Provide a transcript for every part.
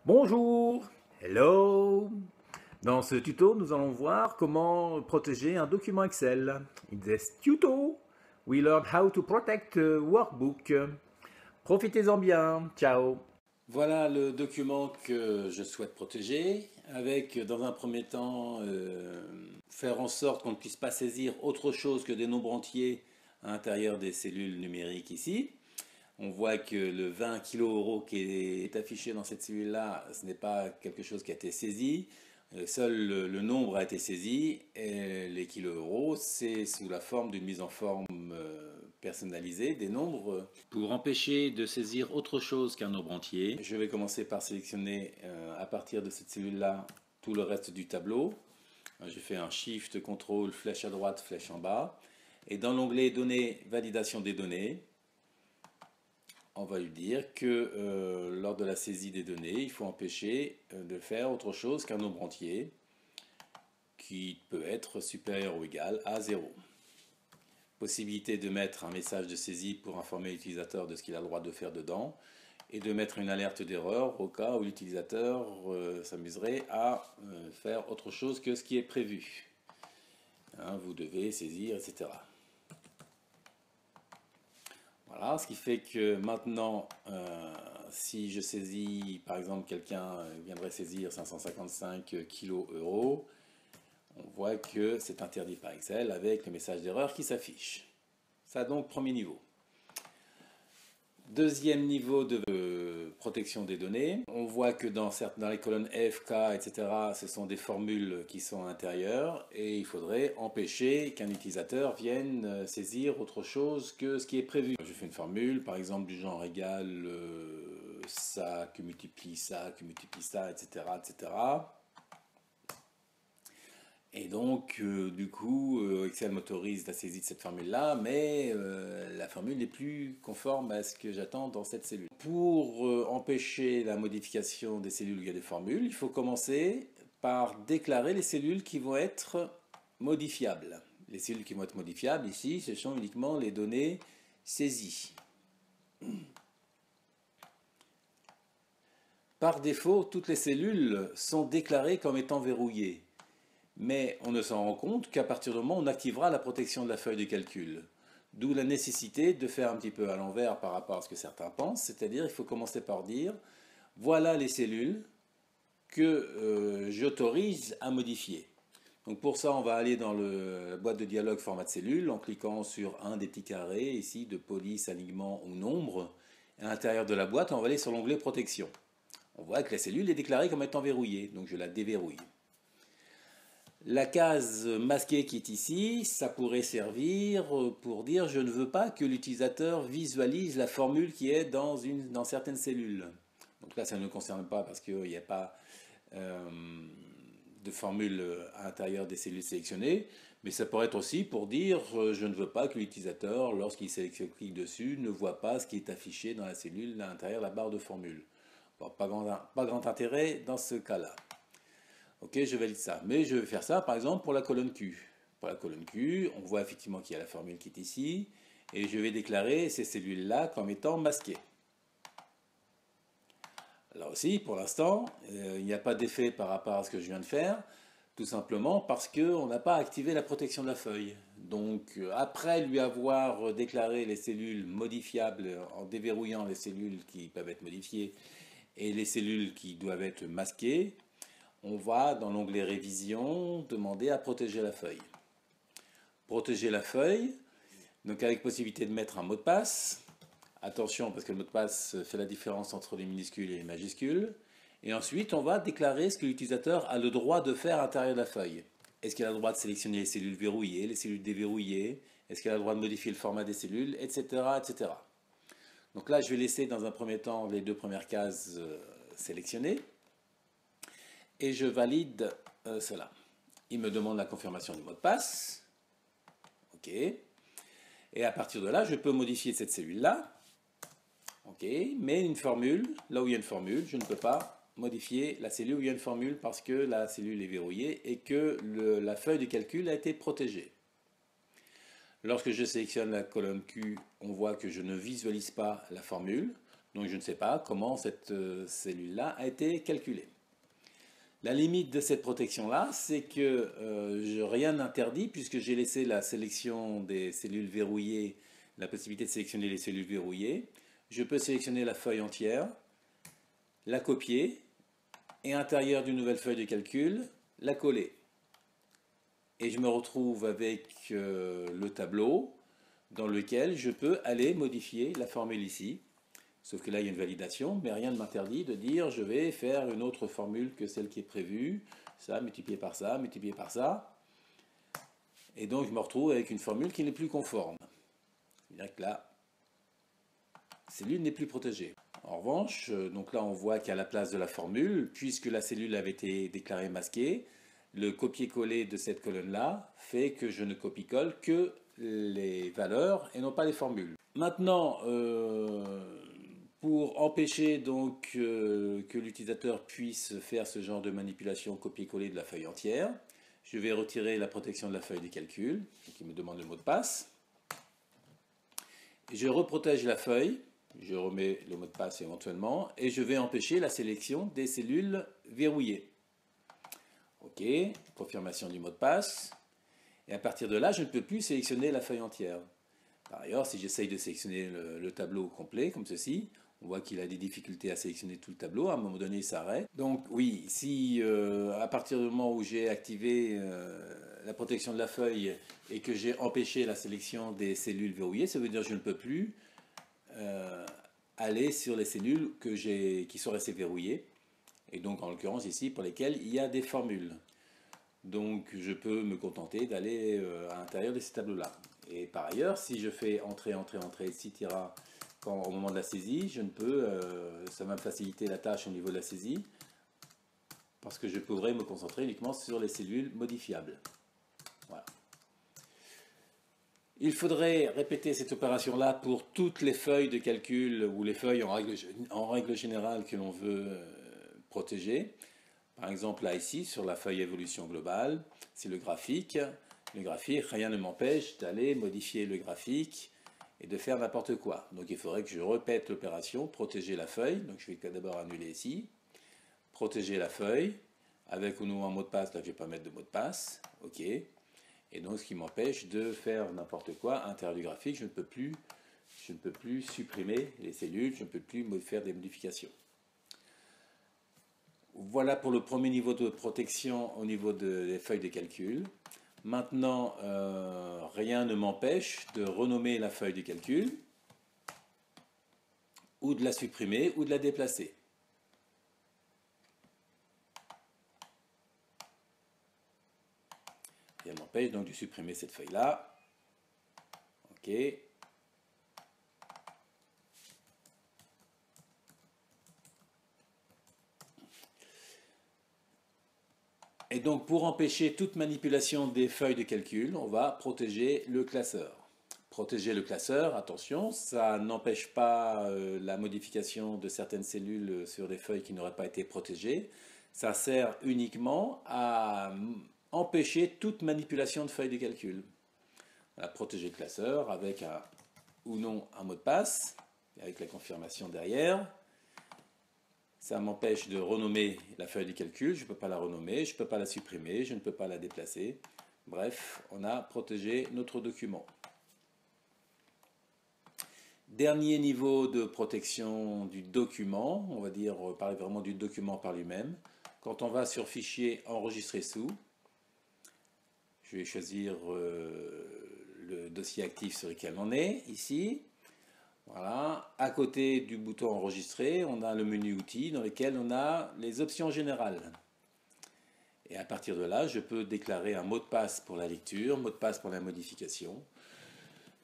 Bonjour, hello. Dans ce tuto, nous allons voir comment protéger un document Excel. In this tuto, we learn how to protect a workbook. Profitez-en bien. Ciao. Voilà le document que je souhaite protéger, avec dans un premier temps faire en sorte qu'on ne puisse pas saisir autre chose que des nombres entiers à l'intérieur des cellules numériques ici. On voit que le 20 kg qui est affiché dans cette cellule-là, ce n'est pas quelque chose qui a été saisi. Seul le nombre a été saisi et les kilo-euros, c'est sous la forme d'une mise en forme personnalisée des nombres. Pour empêcher de saisir autre chose qu'un nombre entier, je vais commencer par sélectionner à partir de cette cellule-là tout le reste du tableau. J'ai fait un Shift, CTRL, flèche à droite, flèche en bas. Et dans l'onglet Données, validation des données, on va lui dire que lors de la saisie des données, il faut empêcher de faire autre chose qu'un nombre entier qui peut être supérieur ou égal à 0. Possibilité de mettre un message de saisie pour informer l'utilisateur de ce qu'il a le droit de faire dedans et de mettre une alerte d'erreur au cas où l'utilisateur s'amuserait à faire autre chose que ce qui est prévu. Hein, vous devez saisir, etc. Voilà, ce qui fait que maintenant, si je saisis, par exemple, quelqu'un viendrait saisir 555 kilo-euros, on voit que c'est interdit par Excel avec le message d'erreur qui s'affiche. Ça donc, premier niveau. Deuxième niveau de protection des données, on voit que dans les colonnes F, K, etc., ce sont des formules qui sont à l'intérieur et il faudrait empêcher qu'un utilisateur vienne saisir autre chose que ce qui est prévu. Je fais une formule, par exemple, du genre égal ça, que multiplie ça, etc., etc. Et donc, du coup, Excel m'autorise la saisie de cette formule-là, mais la formule n'est plus conforme à ce que j'attends dans cette cellule. Pour empêcher la modification des cellules où il y a des formules, il faut commencer par déclarer les cellules qui vont être modifiables. Les cellules qui vont être modifiables, ici, ce sont uniquement les données saisies. Par défaut, toutes les cellules sont déclarées comme étant verrouillées. Mais on ne s'en rend compte qu'à partir du moment où on activera la protection de la feuille de calcul. D'où la nécessité de faire un petit peu à l'envers par rapport à ce que certains pensent, c'est-à-dire il faut commencer par dire voilà les cellules que j'autorise à modifier. Donc pour ça, on va aller dans la boîte de dialogue format de cellule en cliquant sur un des petits carrés ici de police, alignement ou nombre. À l'intérieur de la boîte, on va aller sur l'onglet protection. On voit que la cellule est déclarée comme étant verrouillée, donc je la déverrouille. La case masquée qui est ici, ça pourrait servir pour dire je ne veux pas que l'utilisateur visualise la formule qui est dans certaines cellules. Donc là, ça ne nous concerne pas parce qu'il n'y a pas de formule à l'intérieur des cellules sélectionnées, mais ça pourrait être aussi pour dire je ne veux pas que l'utilisateur, lorsqu'il clique dessus, ne voit pas ce qui est affiché dans la cellule à l'intérieur de la barre de formule. Bon, pas grand intérêt dans ce cas-là. Ok, je valide ça. Mais je vais faire ça, par exemple, pour la colonne Q. Pour la colonne Q, on voit effectivement qu'il y a la formule qui est ici. Et je vais déclarer ces cellules-là comme étant masquées. Là aussi, pour l'instant, il n'y a pas d'effet par rapport à ce que je viens de faire. Tout simplement parce qu'on n'a pas activé la protection de la feuille. Donc, après lui avoir déclaré les cellules modifiables en déverrouillant les cellules qui peuvent être modifiées et les cellules qui doivent être masquées, on va, dans l'onglet Révision, demander à protéger la feuille. Protéger la feuille, donc avec possibilité de mettre un mot de passe. Attention, parce que le mot de passe fait la différence entre les minuscules et les majuscules. Et ensuite, on va déclarer ce que l'utilisateur a le droit de faire à l'intérieur de la feuille. Est-ce qu'il a le droit de sélectionner les cellules verrouillées, les cellules déverrouillées? Est-ce qu'il a le droit de modifier le format des cellules, etc., etc. Donc là, je vais laisser dans un premier temps les deux premières cases sélectionnées. Et je valide cela. Il me demande la confirmation du mot de passe. OK. Et à partir de là, je peux modifier cette cellule-là. OK. Mais une formule, là où il y a une formule, je ne peux pas modifier la cellule où il y a une formule parce que la cellule est verrouillée et que la feuille de calcul a été protégée. Lorsque je sélectionne la colonne Q, on voit que je ne visualise pas la formule. Donc je ne sais pas comment cette cellule-là a été calculée. La limite de cette protection-là, c'est que rien n'interdit, puisque j'ai laissé la sélection des cellules verrouillées, la possibilité de sélectionner les cellules verrouillées. Je peux sélectionner la feuille entière, la copier, et à l'intérieur d'une nouvelle feuille de calcul, la coller. Et je me retrouve avec le tableau dans lequel je peux aller modifier la formule ici. Sauf que là, il y a une validation, mais rien ne m'interdit de dire je vais faire une autre formule que celle qui est prévue, ça multiplié par ça, multiplié par ça. Et donc, je me retrouve avec une formule qui n'est plus conforme. C'est-à-dire que la cellule n'est plus protégée. En revanche, donc là, on voit qu'à la place de la formule, puisque la cellule avait été déclarée masquée, le copier-coller de cette colonne-là fait que je ne copie-colle que les valeurs et non pas les formules. Maintenant, pour empêcher donc que l'utilisateur puisse faire ce genre de manipulation copier-coller de la feuille entière, je vais retirer la protection de la feuille de calcul, qui me demande le mot de passe. Je reprotège la feuille, je remets le mot de passe éventuellement, et je vais empêcher la sélection des cellules verrouillées. OK, confirmation du mot de passe. Et à partir de là, je ne peux plus sélectionner la feuille entière. Par ailleurs, si j'essaye de sélectionner le tableau complet, comme ceci, on voit qu'il a des difficultés à sélectionner tout le tableau. À un moment donné, il s'arrête. Donc oui, si à partir du moment où j'ai activé la protection de la feuille et que j'ai empêché la sélection des cellules verrouillées, ça veut dire que je ne peux plus aller sur les cellules qui sont restées verrouillées. Et donc en l'occurrence ici, pour lesquelles il y a des formules. Donc je peux me contenter d'aller à l'intérieur de ces tableaux-là. Et par ailleurs, si je fais entrer, entrer, entrer, etc. Au moment de la saisie, je ne peux, ça va me faciliter la tâche au niveau de la saisie, parce que je pourrais me concentrer uniquement sur les cellules modifiables. Voilà. Il faudrait répéter cette opération-là pour toutes les feuilles de calcul ou les feuilles en règle générale que l'on veut protéger. Par exemple, là, ici, sur la feuille évolution globale, c'est le graphique. Le graphique, rien ne m'empêche d'aller modifier le graphique et de faire n'importe quoi. Donc, il faudrait que je répète l'opération, protéger la feuille. Donc, je vais d'abord annuler ici. Protéger la feuille, avec ou non un mot de passe. Là, je ne vais pas mettre de mot de passe. OK. Et donc, ce qui m'empêche de faire n'importe quoi à l'intérieur du graphique. Je ne peux plus supprimer les cellules, je ne peux plus faire des modifications. Voilà pour le premier niveau de protection au niveau des feuilles de calcul. Maintenant, rien ne m'empêche de renommer la feuille de calcul, ou de la supprimer, ou de la déplacer. Rien ne m'empêche donc de supprimer cette feuille-là. OK. Et donc, pour empêcher toute manipulation des feuilles de calcul, on va protéger le classeur. Protéger le classeur, attention, ça n'empêche pas la modification de certaines cellules sur des feuilles qui n'auraient pas été protégées. Ça sert uniquement à empêcher toute manipulation de feuilles de calcul. Voilà, protéger le classeur avec ou non un mot de passe, avec la confirmation derrière. Ça m'empêche de renommer la feuille de calcul, je ne peux pas la renommer, je ne peux pas la supprimer, je ne peux pas la déplacer. Bref, on a protégé notre document. Dernier niveau de protection du document, on va dire, parler vraiment du document par lui-même. Quand on va sur Fichier, Enregistrer sous, je vais choisir le dossier actif sur lequel on est, ici. Voilà, à côté du bouton enregistrer, on a le menu outils dans lequel on a les options générales. Et à partir de là, je peux déclarer un mot de passe pour la lecture, mot de passe pour la modification.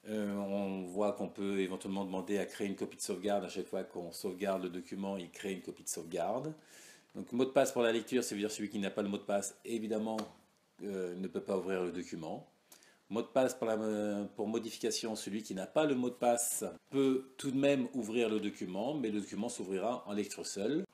On voit qu'on peut éventuellement demander à créer une copie de sauvegarde. À chaque fois qu'on sauvegarde le document, il crée une copie de sauvegarde. Donc mot de passe pour la lecture, ça veut dire celui qui n'a pas le mot de passe, évidemment, ne peut pas ouvrir le document. Mot de passe pour modification, celui qui n'a pas le mot de passe peut tout de même ouvrir le document, mais le document s'ouvrira en lecture seule.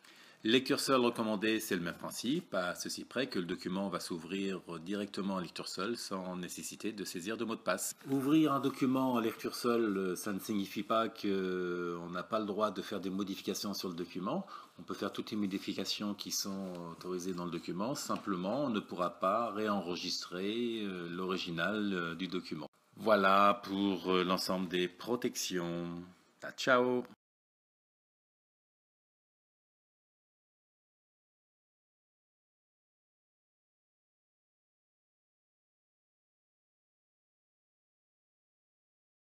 Lecture seule recommandée, c'est le même principe, à ceci près que le document va s'ouvrir directement en lecture seule sans nécessité de saisir de mot de passe. Ouvrir un document en lecture seule, ça ne signifie pas qu'on n'a pas le droit de faire des modifications sur le document. On peut faire toutes les modifications qui sont autorisées dans le document, simplement on ne pourra pas réenregistrer l'original du document. Voilà pour l'ensemble des protections. Ciao!